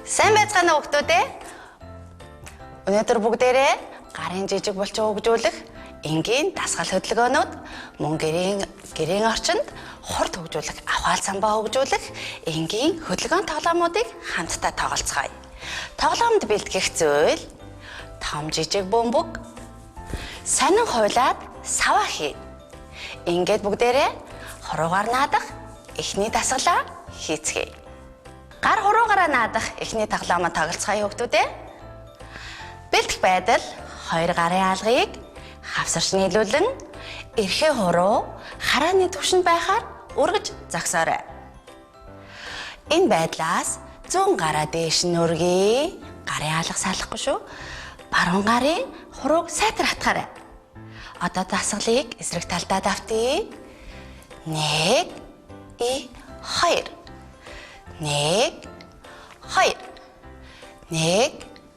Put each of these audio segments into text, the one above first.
Сайн байцгаана уу хүүхдүүд ээ. Өнөөдөр бүгдээрээ гарын жижиг булчин хөгжүүлэх энгийн дасгал хөдөлгөөнүүд мөн гэрийн орчинд хурд хөгжүүлэх авхаал самбаа хөгжүүлэх энгийн хөдөлгөөн тоглоомуудыг хамтдаа тоглоцгоё. Тоглоомд бэлтгэх зүйл том жижиг бөмбөг сонин хуйлаад саваа хий. Ингээд бүгдээрээ хуруугаар наадах эхний дасгалаа хийцгээе. Гар хуруугаараа наадах эхний тоглоомоо тоглоцгоё хүүхдүүд ээ. Бэлтгэх байдал хоёр гарын алгыг хавсарч нийлүүлэн эрхээ хуруу харааны түвшинд байхаар үргэж зогсоорой. Энэ байдлаас зүүн гараа дээш нь өргөе. Гарын алга салахгүй шүү. Баруун гарын хурууг сайтар хатгаарай. Одоо дасгалыг эсрэг талдаа давтъя. 1 2 1 2 1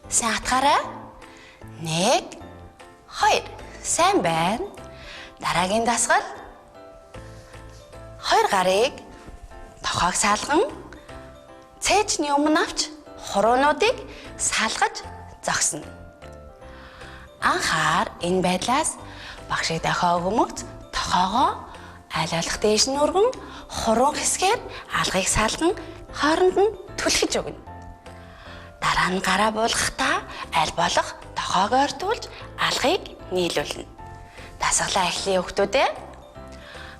сайн хатгаарай. 1 2 сайн байна. Дараагийн дасгал хоёр гарыг тохоог салган цээжний өмнө авч хуруунуудыг салгаж зогсно. Анхаар энэ байдлаас багшиг дахиад өгмөгц тохоогоо аль болох дээш нь өргөн хуруун хэсгээр алгыг салган хооронд нь түлхэж өгнө. Дараа нь гараа буулгахдаа аль болох тохоог ойртуулж алгыг нийлүүлнэ. Дасгалаа эхлэе хүүхдүүд ээ.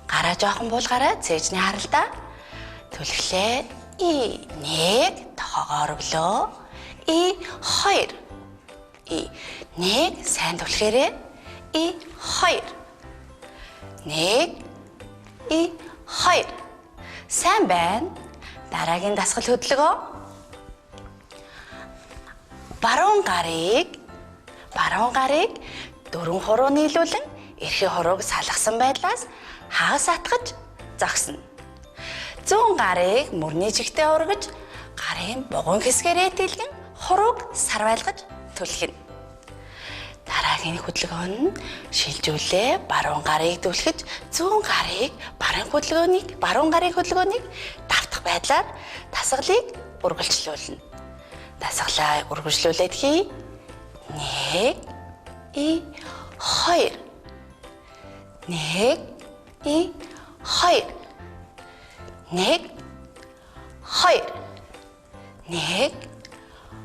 Гараа жоохон буулгаарай цээжний харалдаа. Түлхлээ. 1 тохоогоо өргөлөө. 2 1 сайн түлхээрээ. 2 1 2 сайн байна. Дараагийн дасгал хөдөлгөөн. Баруун гарыг дөрвөн хуруу нийлүүлэн эрхээ хурууг салгасан байдлаас хагас атгаж зогсно. Зүүн гарыг мөрний чигтээ ургаж гарын бугуун хэсгээрээ дэлгэн хурууг сарвайлгаж түлхэнэ. Дараагийн хөдөлгөөн нь шилжүүлээ. Баруун гарыг түлхэж зүүн гарыг баруун гарын хөдөлгөөнийг давтах байдлаар дасгалыг үргэлжлүүлнэ. Дасгалаа үргэлжлүүлээд хий. 1 2 1 2 1 2 1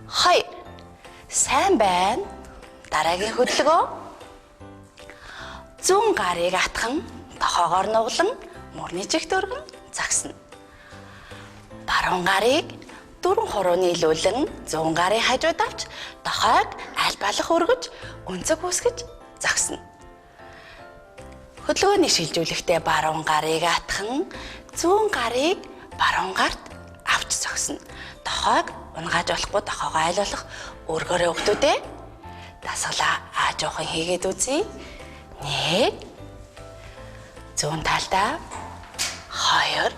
2 сайн байна. Дараагийн хөдөлгөөн. Зүүн гарыг атхан тохоогоор нуглан мөрний чигт өргөн зогсно. Баруун гарыг дөрвөн хуруу нийлүүлэн зүүн гарын хажууд авч тохоог аль болох өргөж өнцөг үсгэж зогсно. Хөдөлгөөний шилжүүлэхдээ баруун гарыг атхан зүүн гарыг баруун гарт авч зогсно. Тохоог унгааж болохгүй тохоогоо аль болох өргөөрэй хүүхдүүд ээ. Дасгалаа жоохон хийгээд үзье. 1 зүүн талдаа 2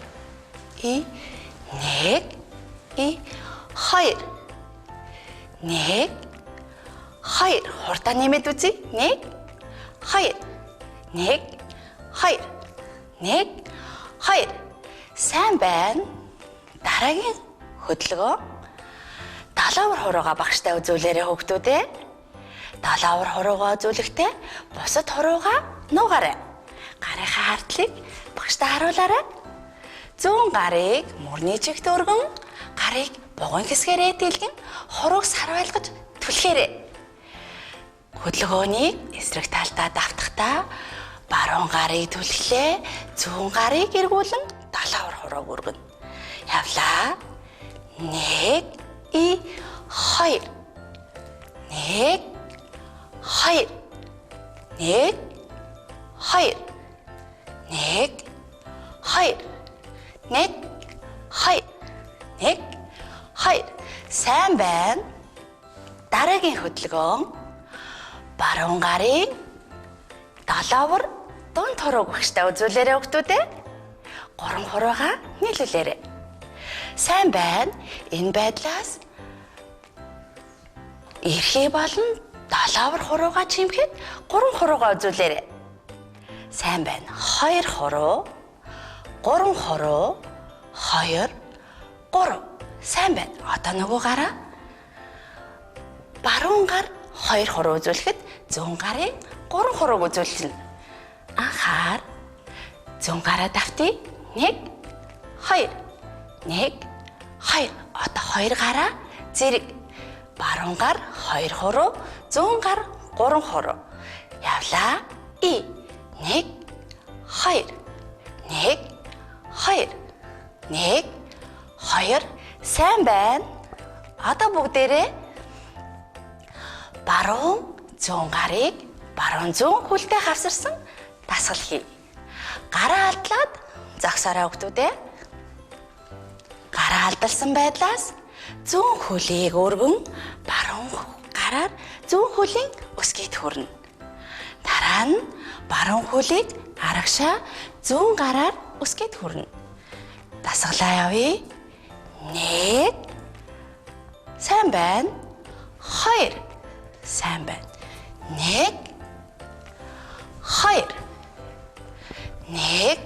1 2 1 2 хурдаа нэмээд үзье. 1 2 1 2 1 2 сайн байна. Дараагийн хөдөлгөөн. Далавар хурууга багштай үзүүлээрэй хүүхдүүд ээ. Далавар хуруугаа үзүүлэхдээ бусад хуруугаа нуугаарай. Гарынхаа хардлыг багштай харуулаарай. Зүүн гарыг мөрний чигт өргөн гарыг бугуун хэсгээрээ дэлгэн хурууг сарвайлгаж түлхээрэй. Хөдөлгөөнийг эсрэг талдаа давтахдаа баруун гарыг түлхлээ. Зүүн гарыг эргүүлэн далавар хурууг өргөнө. Явлаа. 1 2 1 2 1 2 1 2 1 2 1 2 сайн байна. Дараагийн хөдөлгөөн. Баруун гарын далавар дунд хурууг багштай үзүүлээрэй хүүхдүүд ээ. 3 хуруугаа нийлүүлээрэй. Сайн байна. Энэ байдлаас эрхээ болон далавар хуруугаа чимхэд 3 хуруугаа үзүүлээрэй. Сайн байна. 2 хуруу 3 хуруу 2 3 Сайн байна. Одоо нөгөө гараа баруун гар 2 хуруу үзүүлэхэд зүүн гарын 3 хурууг үзүүлнэ. Анхаар зүүн гараа давтъя. 1 2 1 2. Одоо 2 гараа зэрэг. Баруун гар 2 хуруу, зүүн гар 3 хуруу. Явлаа. 1 2 1 2 1 2. Сайн байна. Одоо бүгдээрээ баруун зүүн гарыг баруун зүүн хөлтэй хавсарсан дасгал хий. Гараа алдлаад зогсоорой хүүхдүүдээ. Гараа алдалсан байдлаас зүүн хөлийг өргөн баруун гараар зүүн хөлийн өсгийд хүрнэ. Дараа нь баруун хөлийг арагшаа зүүн гараар өсгийд хүрнэ. Дасгалаа явъя. 1 сайн байна. 2 сайн байна. 1 2 1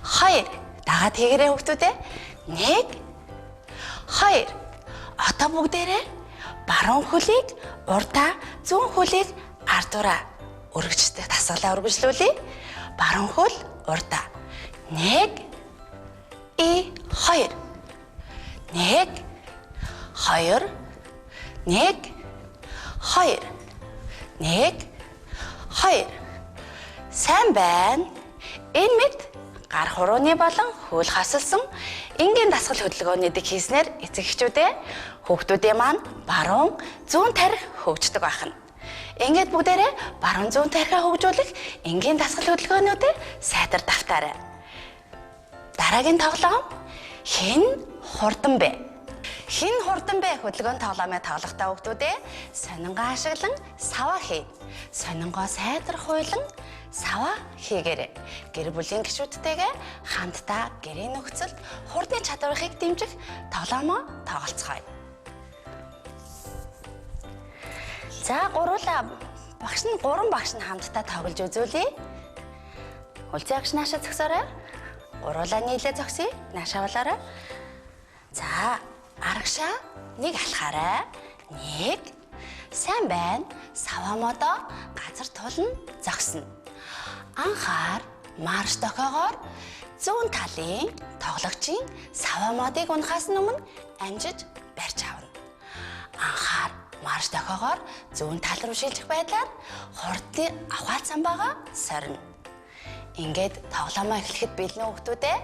2. Дагаад хийгээрэй хүүхдүүдээ. 1 2. Одоо бүгдээрээ баруун хөлийг урдаа, зүүн хөлийг ардуураа өргөжтэй дасгалаа өргөжлүүлье. Баруун хөл урдаа. 1 2 1 2 1 2 1 2. Сайн байна. Энэ мэд гар хурууны болон хөл хасалсан энгийн дасгал хөдөлгөөнүүдийг хийснээр эцэг эхчүүдээ хүүхдүүдийн маань баруун зүүн тарих хөгждөг байна. Ингээд бүгдээрээ баруун зүүн тарихаа хөгжүүлэх энгийн дасгал хөдөлгөөнүүдээ сайтар давтаарай. Дараагийн тоглоом хэн хурдан бэ? Хэн хурдан бэ хөдөлгөөн тоглоомыг тоглохдоо хүүхдүүдээ сонингоо ашиглан саваа хий. Сонингоо сайтар хуйлан саваа хийгээрэй. Гэр бүлийн гишүүдтэйгээ хамтдаа гэрийн нөхцөлд хурдны чадварыг дэмжих тоглоомоо тоглоцгоё. За гурван багш нь хамтдаа тоглож үзүүлье. Үлзий багш наашаа зогсоорой. Гуруулаа нийлээ зогсъё. Наашаа болоорой. За арагшаа нэг алхаарай. 1 сайн байна. Саваа модоо газар тулна зогсно. Анхаар марш дохоогоор зүүн талын тоглогчийн саваа модыг унахаас өмнө амжиж барьж авна. Анхаар марш дохоогоор зүүн тал руу шилжих байдлаар хурдны авхаа цамбаага сорно. Ингээд тоглоомоо эхлэхэд бэлэн үү хүүхдүүдээ?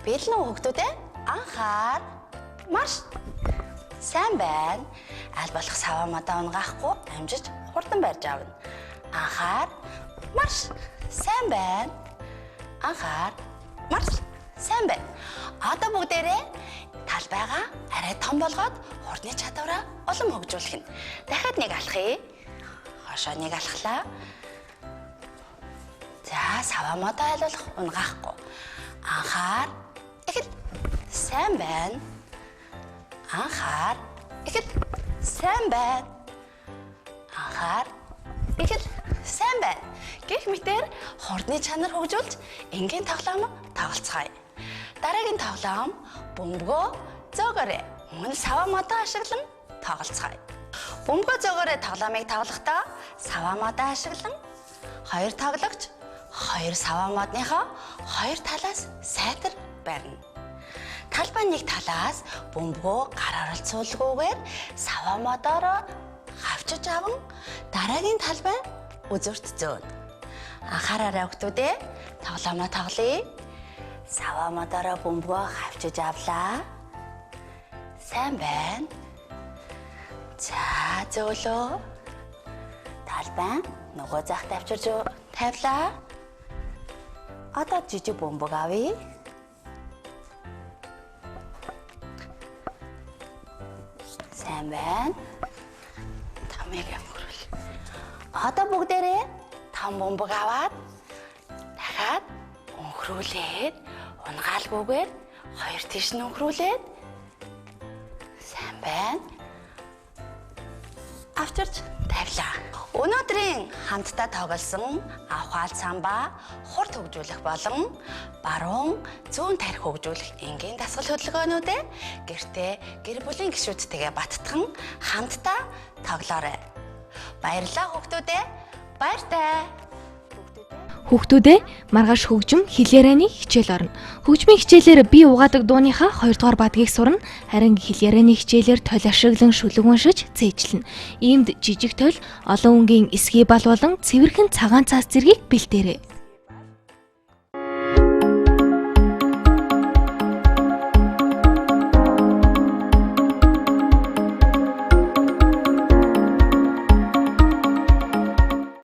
Бэлэн үү хүүхдүүдээ? Анхаар марш. Сайн байна. Аль болох саваа модоо унгаахгүй амжиж хурдан барьж авна. Анхаар марш. Сайн байна. Анхаар марш. Сайн байна. Одоо бүгдээрээ талбайгаа арай том болгоод хурдны чадвараа улам хөгжүүлэх нь. Дахиад нэг алхъя. Хошоо нэг алхлаа. За саваа модоо аль болох унгаахгүй. Анхаар эхэл. Сайн байна. Анхаар эхэл. Сайн байна. Анхаар эхэл. Сайн байна. Гэх мэтээр хурдны чанар хөгжүүлж энгийн тоглоом тоглоцгоё. Дараагийн тоглоом бөмбөгөө зөөгөөрэй. Мөн саваа модоо ашиглан тоглоцгоё. Бөмбөгөө зөөгөөрэй тоглоомыг тоглохдоо саваа модоо ашиглан хоёр тоглогч хоёр саваа модныхоо хоёр талаас сайтар барина. Талбай нэг талаас бөмбөгөө гар оролцуулгүйгээр саваа модоороо хавчиж аван дараагийн талбай үзүүрт зөөнө. Анхаараарай хүүхдүүдээ тоглоомоо тоглоё. Саваа модоороо бөмбөгөө хавчиж авлаа. Сайн байна. За зөөлөө. Талбай нөгөө захт авчирж тавилаа. Одоо жижиг бөмбөг авъя. Сайн байна. Тамиг амгуул. Одоо бүгдээрээ том бөмбөг аваад дахиад өнхрүүлээд унгаалгүйгээр хоёр тийш нь өнхрүүлээд сайн байна. Авчирч тавилаа. Өнөөдрийн хамтдаа тоглосон авхаал самба, хурд хөгжүүлэх болон баруун зүүн тарих хөгжүүлэх энгийн дасгал хөдөлгөөнүүдээ гэртээ гэр бүлийн гишүүдтэйгээ баттган хамтдаа тоглоорой. Баярлалаа хүүхдүүдээ. Баяртай. Хүүхдүүдээ маргааш хөгжим хэлээрээний хичээл орно. Хөгжмийн хичээлээр бие угаадаг дууныхаа 2 дугаар бадгийг сурна. Харин хэлээрээний хичээлээр тойл ашиглан шүлэг уншиж зээжлэнэ. Иймд жижиг тойл, олон өнгийн эсгий бал болон цэвэрхэн цагаан цаас зэргийг бэлдээрэй.